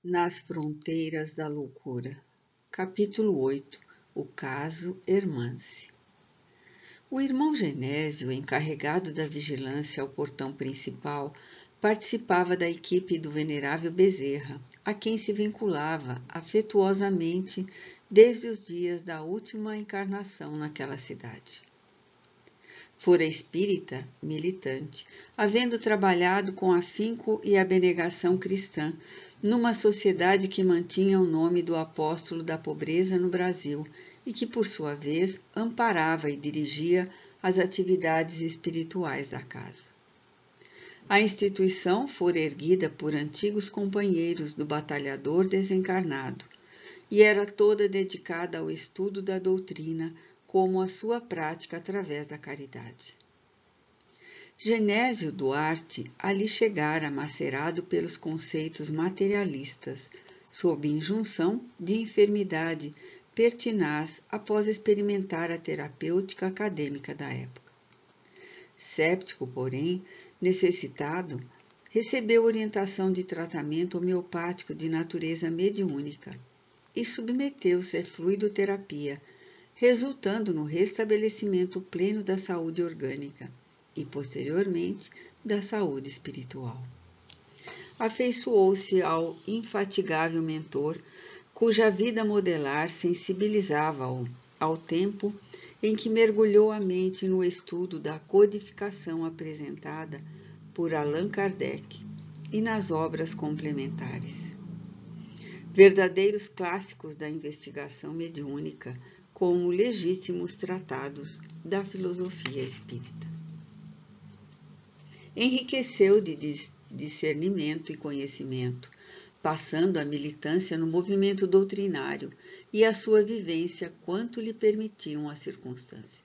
Nas fronteiras da loucura. Capítulo 8. O caso Hermance. O irmão Genésio, encarregado da vigilância ao portão principal, participava da equipe do venerável Bezerra, a quem se vinculava afetuosamente desde os dias da última encarnação naquela cidade. Fora espírita militante, havendo trabalhado com afinco e abnegação cristã numa sociedade que mantinha o nome do apóstolo da pobreza no Brasil e que, por sua vez, amparava e dirigia as atividades espirituais da casa. A instituição fora erguida por antigos companheiros do batalhador desencarnado e era toda dedicada ao estudo da doutrina, como a sua prática através da caridade. Genésio Duarte ali chegara macerado pelos conceitos materialistas, sob injunção de enfermidade pertinaz após experimentar a terapêutica acadêmica da época. Séptico, porém, necessitado, recebeu orientação de tratamento homeopático de natureza mediúnica e submeteu-se à fluidoterapia, resultando no restabelecimento pleno da saúde orgânica e, posteriormente, da saúde espiritual. Afeiçoou-se ao infatigável mentor, cuja vida modelar sensibilizava-o ao tempo em que mergulhou a mente no estudo da codificação apresentada por Allan Kardec e nas obras complementares. Verdadeiros clássicos da investigação mediúnica, como legítimos tratados da filosofia espírita. Enriqueceu de discernimento e conhecimento, passando a militância no movimento doutrinário e a sua vivência quanto lhe permitiam as circunstâncias.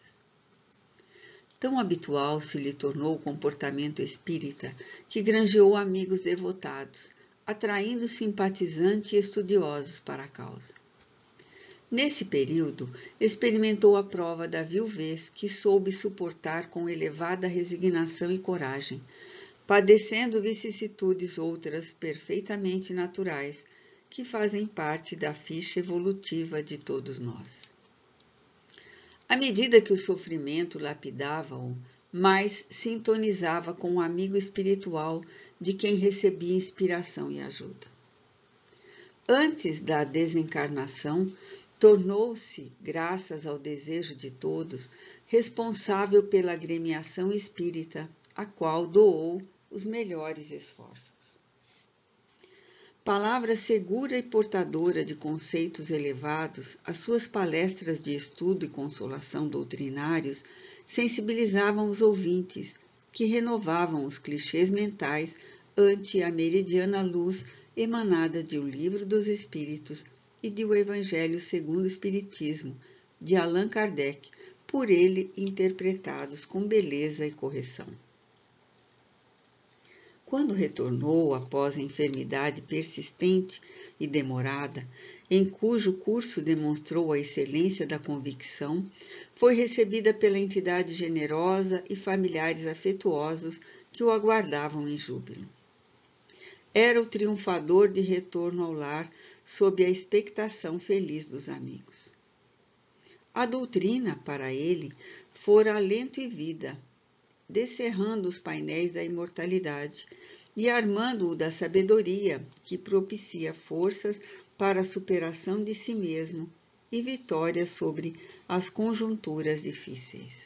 Tão habitual se lhe tornou o comportamento espírita que granjeou amigos devotados, atraindo simpatizantes e estudiosos para a causa. Nesse período, experimentou a prova da viuvez que soube suportar com elevada resignação e coragem, padecendo vicissitudes outras perfeitamente naturais, que fazem parte da ficha evolutiva de todos nós. À medida que o sofrimento lapidava-o, mais sintonizava com o amigo espiritual de quem recebia inspiração e ajuda. Antes da desencarnação, tornou-se, graças ao desejo de todos, responsável pela agremiação espírita, a qual doou os melhores esforços. Palavra segura e portadora de conceitos elevados, as suas palestras de estudo e consolação doutrinários sensibilizavam os ouvintes, que renovavam os clichês mentais ante a meridiana luz emanada de O Livro dos Espíritos e de O Evangelho segundo o Espiritismo, de Allan Kardec, por ele interpretados com beleza e correção. Quando retornou após a enfermidade persistente e demorada, em cujo curso demonstrou a excelência da convicção, foi recebida pela entidade generosa e familiares afetuosos que o aguardavam em júbilo. Era o triunfador de retorno ao lar sob a expectação feliz dos amigos. A doutrina, para ele, fora alento e vida, descerrando os painéis da imortalidade e armando-o da sabedoria que propicia forças para a superação de si mesmo e vitória sobre as conjunturas difíceis.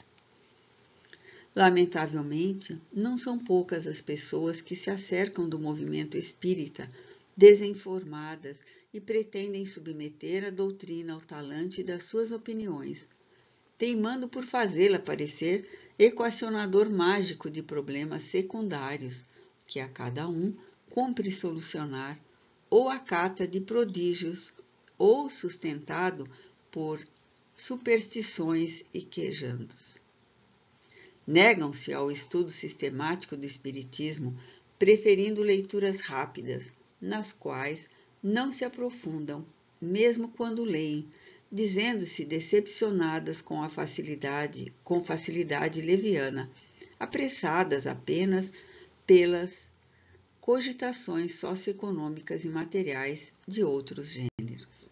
Lamentavelmente, não são poucas as pessoas que se acercam do movimento espírita, desinformadas e pretendem submeter a doutrina ao talante das suas opiniões, teimando por fazê-la parecer equacionador mágico de problemas secundários, que a cada um cumpre solucionar, ou acata de prodígios, ou sustentado por superstições e quejandos. Negam-se ao estudo sistemático do Espiritismo, preferindo leituras rápidas, nas quais não se aprofundam, mesmo quando leem, dizendo-se decepcionadas com facilidade leviana, apressadas apenas pelas cogitações socioeconômicas e materiais de outros gêneros.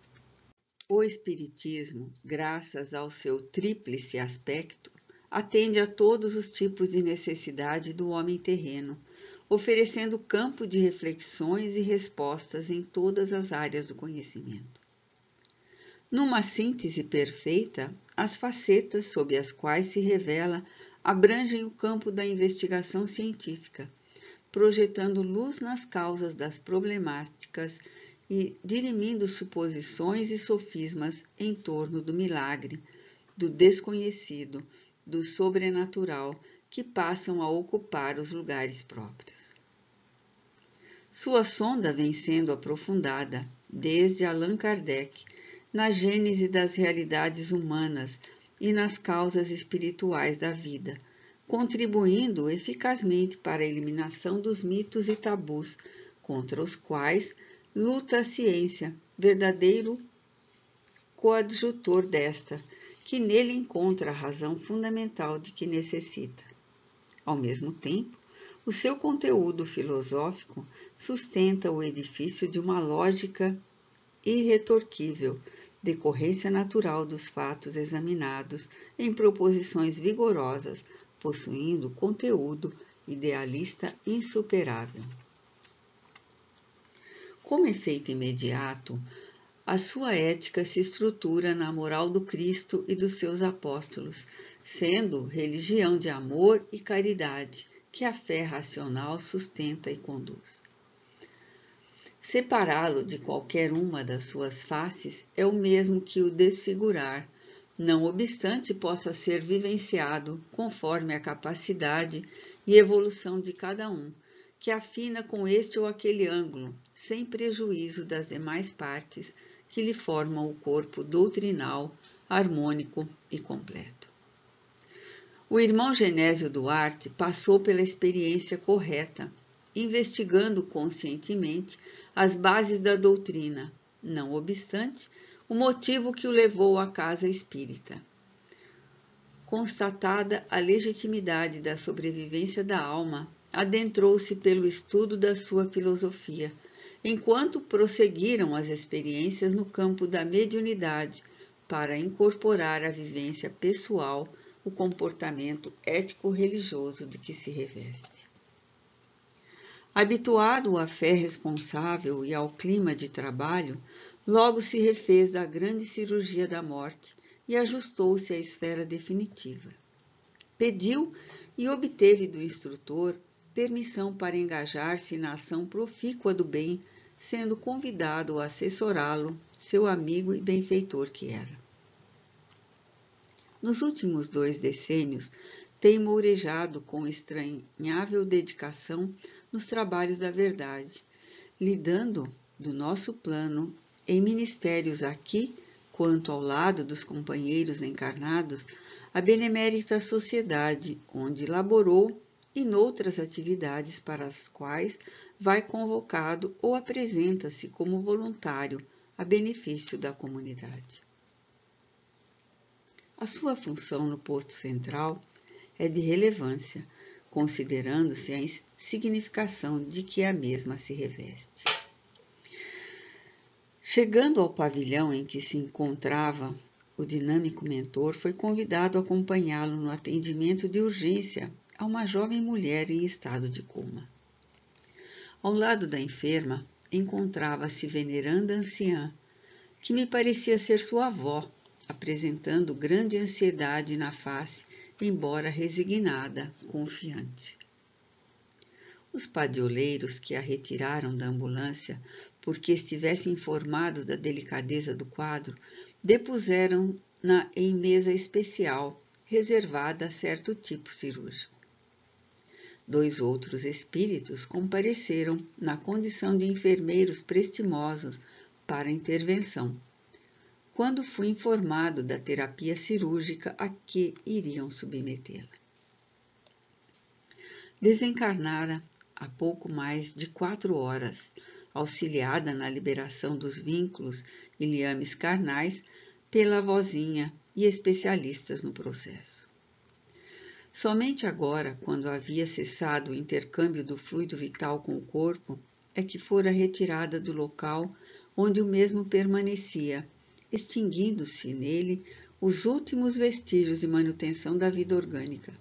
O Espiritismo, graças ao seu tríplice aspecto, atende a todos os tipos de necessidade do homem terreno, oferecendo campo de reflexões e respostas em todas as áreas do conhecimento. Numa síntese perfeita, as facetas sob as quais se revela abrangem o campo da investigação científica, projetando luz nas causas das problemáticas e dirimindo suposições e sofismas em torno do milagre, do desconhecido, do sobrenatural, que passam a ocupar os lugares próprios. Sua sonda vem sendo aprofundada, desde Allan Kardec, na gênese das realidades humanas e nas causas espirituais da vida, contribuindo eficazmente para a eliminação dos mitos e tabus contra os quais luta a ciência, verdadeiro coadjutor desta, que nele encontra a razão fundamental de que necessita. Ao mesmo tempo, o seu conteúdo filosófico sustenta o edifício de uma lógica irretorquível, decorrência natural dos fatos examinados em proposições vigorosas, possuindo conteúdo idealista insuperável. Como efeito imediato, a sua ética se estrutura na moral do Cristo e dos seus apóstolos, sendo religião de amor e caridade, que a fé racional sustenta e conduz. Separá-lo de qualquer uma das suas faces é o mesmo que o desfigurar, não obstante possa ser vivenciado conforme a capacidade e evolução de cada um, que afina com este ou aquele ângulo, sem prejuízo das demais partes que lhe formam o corpo doutrinal, harmônico e completo. O irmão Genésio Duarte passou pela experiência correta, investigando conscientemente as bases da doutrina, não obstante o motivo que o levou à casa espírita. Constatada a legitimidade da sobrevivência da alma, adentrou-se pelo estudo da sua filosofia, enquanto prosseguiram as experiências no campo da mediunidade, para incorporar à vivência pessoal o comportamento ético-religioso de que se reveste. Habituado à fé responsável e ao clima de trabalho, logo se refez da grande cirurgia da morte e ajustou-se à esfera definitiva. Pediu e obteve do instrutor permissão para engajar-se na ação profícua do bem, sendo convidado a assessorá-lo, seu amigo e benfeitor que era. Nos últimos 2 decênios, tem mourejado com estranhável dedicação nos trabalhos da verdade, lidando do nosso plano em ministérios aqui, quanto ao lado dos companheiros encarnados, a benemérita sociedade, onde laborou, e noutras atividades para as quais vai convocado ou apresenta-se como voluntário a benefício da comunidade. A sua função no posto central é de relevância, considerando-se a significação de que a mesma se reveste. Chegando ao pavilhão em que se encontrava o dinâmico mentor, foi convidado a acompanhá-lo no atendimento de urgência a uma jovem mulher em estado de coma. Ao lado da enferma, encontrava-se veneranda anciã, que me parecia ser sua avó, apresentando grande ansiedade na face, embora resignada, confiante. Os padioleiros que a retiraram da ambulância, porque estivessem informados da delicadeza do quadro, depuseram-na em mesa especial, reservada a certo tipo cirúrgico. 2 outros espíritos compareceram na condição de enfermeiros prestimosos para a intervenção, quando fui informado da terapia cirúrgica a que iriam submetê-la. Desencarnara há pouco mais de 4 horas, auxiliada na liberação dos vínculos e liames carnais pela avózinha e especialistas no processo. Somente agora, quando havia cessado o intercâmbio do fluido vital com o corpo, é que fora retirada do local onde o mesmo permanecia, extinguindo-se nele os últimos vestígios de manutenção da vida orgânica,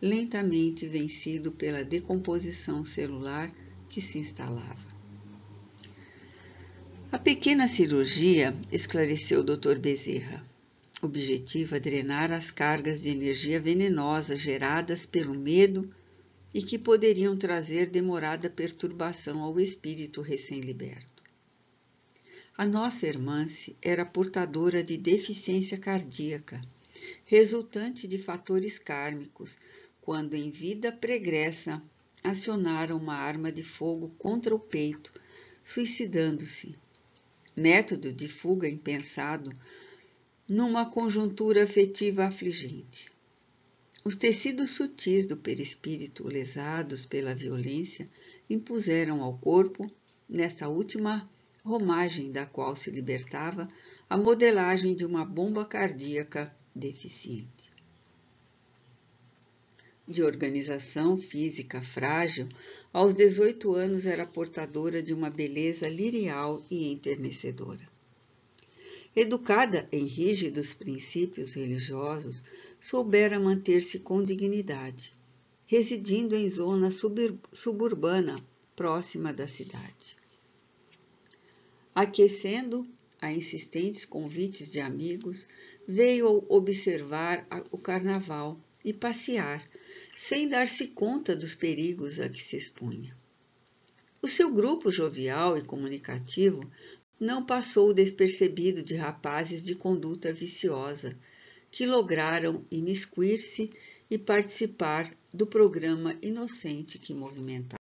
lentamente vencido pela decomposição celular que se instalava. A pequena cirurgia, esclareceu o Dr. Bezerra, objetiva drenar as cargas de energia venenosa geradas pelo medo e que poderiam trazer demorada perturbação ao espírito recém-liberto. A nossa irmã-se era portadora de deficiência cardíaca, resultante de fatores kármicos, quando em vida pregressa acionaram uma arma de fogo contra o peito, suicidando-se. Método de fuga impensado numa conjuntura afetiva afligente. Os tecidos sutis do perispírito, lesados pela violência, impuseram ao corpo, nesta última romagem da qual se libertava, a modelagem de uma bomba cardíaca deficiente. De organização física frágil, aos 18 anos era portadora de uma beleza lirial e enternecedora. Educada em rígidos princípios religiosos, soubera manter-se com dignidade, residindo em zona suburbana próxima da cidade. Aquecendo a insistentes convites de amigos, veio observar o carnaval e passear, sem dar-se conta dos perigos a que se expunha. O seu grupo jovial e comunicativo não passou despercebido de rapazes de conduta viciosa, que lograram imiscuir-se e participar do programa inocente que movimentava.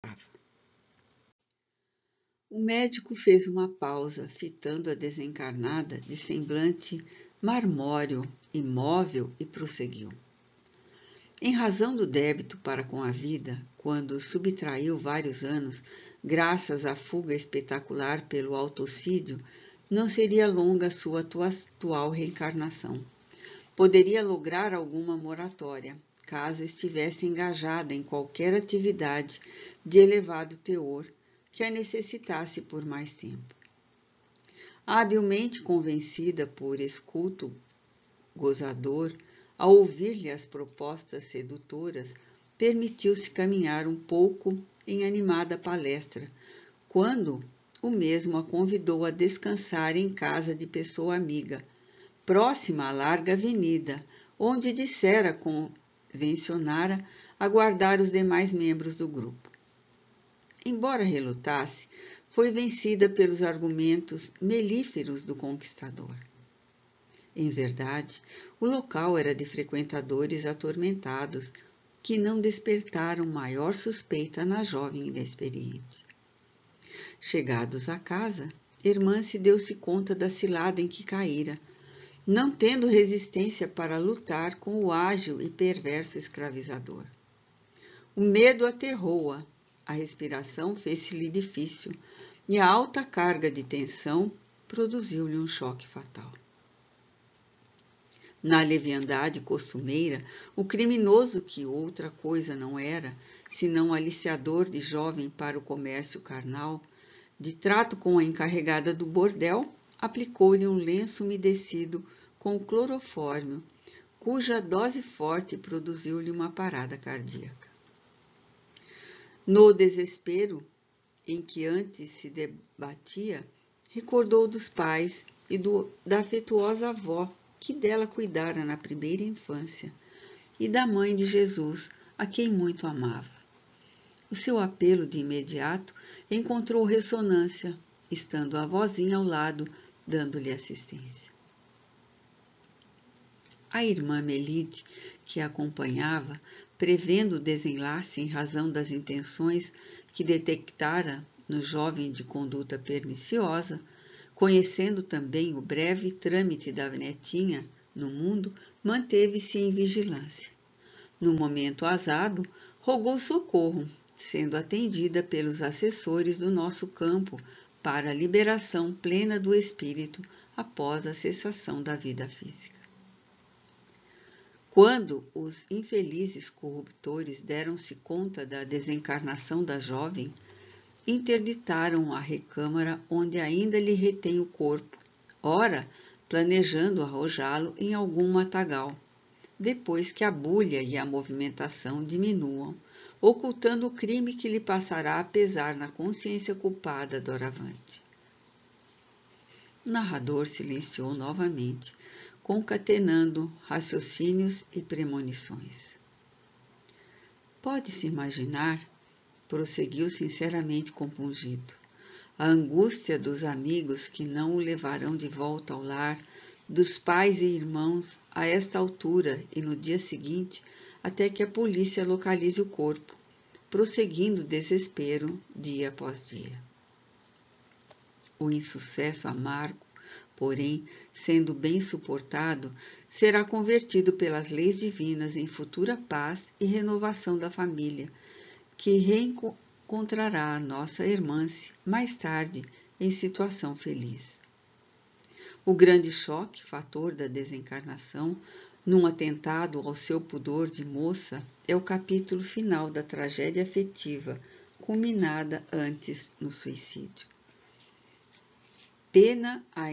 O médico fez uma pausa, fitando a desencarnada de semblante marmóreo, imóvel, e prosseguiu. Em razão do débito para com a vida, quando subtraiu vários anos, graças à fuga espetacular pelo autocídio, não seria longa sua atual reencarnação. Poderia lograr alguma moratória, caso estivesse engajada em qualquer atividade de elevado teor que a necessitasse por mais tempo. Habilmente convencida por escuto gozador, ao ouvir-lhe as propostas sedutoras, permitiu-se caminhar um pouco em animada palestra, quando o mesmo a convidou a descansar em casa de pessoa amiga, próxima à larga avenida, onde dissera convencionara aguardar os demais membros do grupo. Embora relutasse, foi vencida pelos argumentos melíferos do conquistador. Em verdade, o local era de frequentadores atormentados, que não despertaram maior suspeita na jovem inexperiente. Chegados à casa, Irmã-se deu-se conta da cilada em que caíra, não tendo resistência para lutar com o ágil e perverso escravizador. O medo aterrou-a, a respiração fez-se-lhe difícil e a alta carga de tensão produziu-lhe um choque fatal. Na leviandade costumeira, o criminoso, que outra coisa não era, senão aliciador de jovem para o comércio carnal, de trato com a encarregada do bordel, aplicou-lhe um lenço umedecido com clorofórmio, cuja dose forte produziu-lhe uma parada cardíaca. No desespero em que antes se debatia, recordou dos pais e da afetuosa avó que dela cuidara na primeira infância, e da mãe de Jesus, a quem muito amava. O seu apelo de imediato encontrou ressonância, estando a avózinha ao lado, dando-lhe assistência. A irmã Melide, que a acompanhava, prevendo o desenlace em razão das intenções que detectara no jovem de conduta perniciosa, conhecendo também o breve trâmite da netinha no mundo, manteve-se em vigilância. No momento azado, rogou socorro, sendo atendida pelos assessores do nosso campo para a liberação plena do espírito após a cessação da vida física. Quando os infelizes corruptores deram-se conta da desencarnação da jovem, interditaram a recâmara onde ainda lhe retém o corpo, ora planejando arrojá-lo em algum matagal, depois que a bulha e a movimentação diminuam, ocultando o crime que lhe passará a pesar na consciência culpada doravante. O narrador silenciou novamente, concatenando raciocínios e premonições. Pode-se imaginar, prosseguiu sinceramente compungido, a angústia dos amigos que não o levarão de volta ao lar, dos pais e irmãos a esta altura e no dia seguinte, até que a polícia localize o corpo, prosseguindo o desespero dia após dia. O insucesso amargo, porém, sendo bem suportado, será convertido pelas leis divinas em futura paz e renovação da família, que reencontrará a nossa irmã-se mais tarde em situação feliz. O grande choque, fator da desencarnação, num atentado ao seu pudor de moça, é o capítulo final da tragédia afetiva, culminada antes no suicídio. Pena a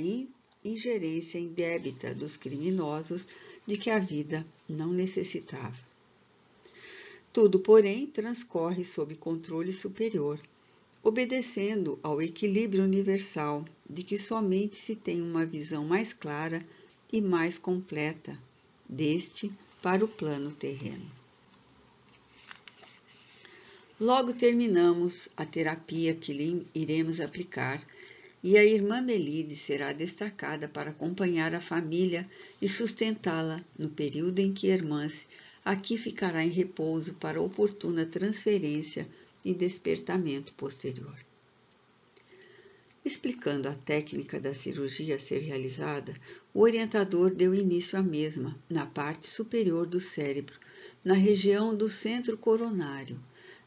ingerência indébita dos criminosos de que a vida não necessitava. Tudo, porém, transcorre sob controle superior, obedecendo ao equilíbrio universal de que somente se tem uma visão mais clara e mais completa deste para o plano terreno. Logo terminamos a terapia que lhe iremos aplicar e a irmã Melide será destacada para acompanhar a família e sustentá-la no período em que a irmã aqui ficará em repouso para oportuna transferência e despertamento posterior. Explicando a técnica da cirurgia a ser realizada, o orientador deu início à mesma, na parte superior do cérebro, na região do centro coronário,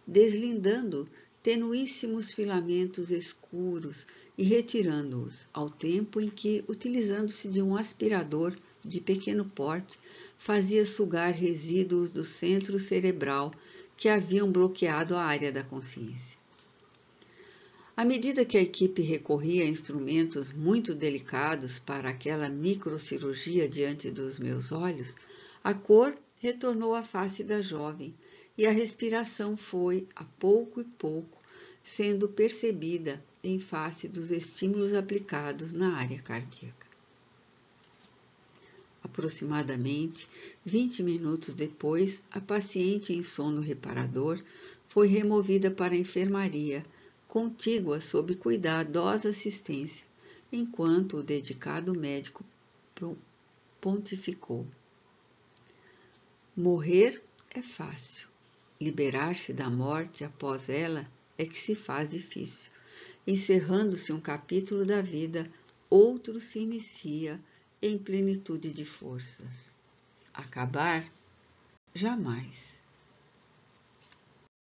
deslindando tenuíssimos filamentos escuros e retirando-os, ao tempo em que, utilizando-se de um aspirador de pequeno porte, fazia sugar resíduos do centro cerebral que haviam bloqueado a área da consciência. À medida que a equipe recorria a instrumentos muito delicados para aquela microcirurgia diante dos meus olhos, a cor retornou à face da jovem e a respiração foi, a pouco e pouco, sendo percebida em face dos estímulos aplicados na área cardíaca. Aproximadamente 20 minutos depois, a paciente em sono reparador foi removida para a enfermaria, contígua sob cuidadosa assistência, enquanto o dedicado médico pontificou. Morrer é fácil. Liberar-se da morte após ela é que se faz difícil. Encerrando-se um capítulo da vida, outro se inicia em plenitude de forças. Acabar? Jamais.